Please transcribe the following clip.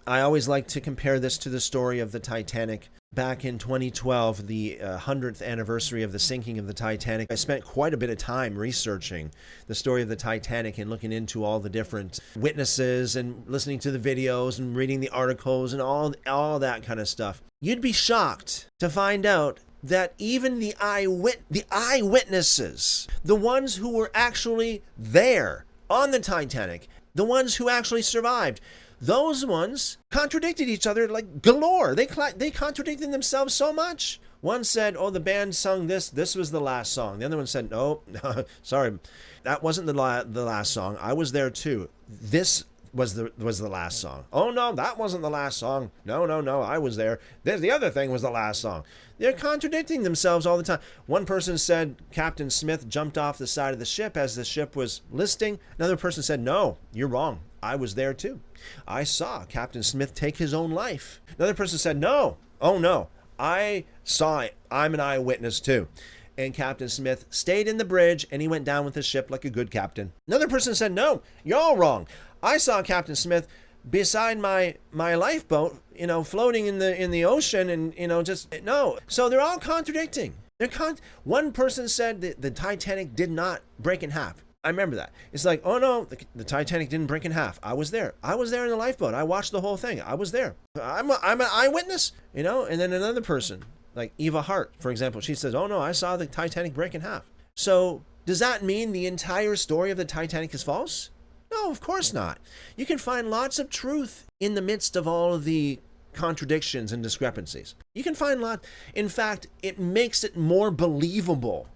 I always like to compare this to the story of the Titanic. Back in 2012, the 100th anniversary of the sinking of the Titanic, I spent quite a bit of time researching the story of the Titanic and looking into all the different witnesses and listening to the videos and reading the articles and all that kind of stuff. You'd be shocked to find out that even the eyewitnesses, the ones who were actually there on the Titanic, the ones who actually survived, those ones contradicted each other like galore. They contradicted themselves so much. One said, oh, the band sung this was the last song. The other one said, no, sorry, that wasn't the last song. I was there too. This was the last song. Oh no, that wasn't the last song. No, I was there. The other thing was the last song. They're contradicting themselves all the time. One person said Captain Smith jumped off the side of the ship as the ship was listing. Another person said, no, you're wrong. I was there too. I saw Captain Smith take his own life. Another person said, no, oh no, I saw it. I'm an eyewitness too. And Captain Smith stayed in the bridge and he went down with the ship like a good captain. Another person said, no, you're all wrong. I saw Captain Smith beside my lifeboat, floating in the ocean, and just no. So they're all contradicting. One person said that the Titanic did not break in half. I remember that. It's like, oh no, the Titanic didn't break in half. I was there. I was there in the lifeboat. I watched the whole thing. I was there. I'm an eyewitness, And then another person, like Eva Hart, for example, she says, oh no, I saw the Titanic break in half. So does that mean the entire story of the Titanic is false? No, of course not. You can find lots of truth in the midst of all of the contradictions and discrepancies. You can find in fact, it makes it more believable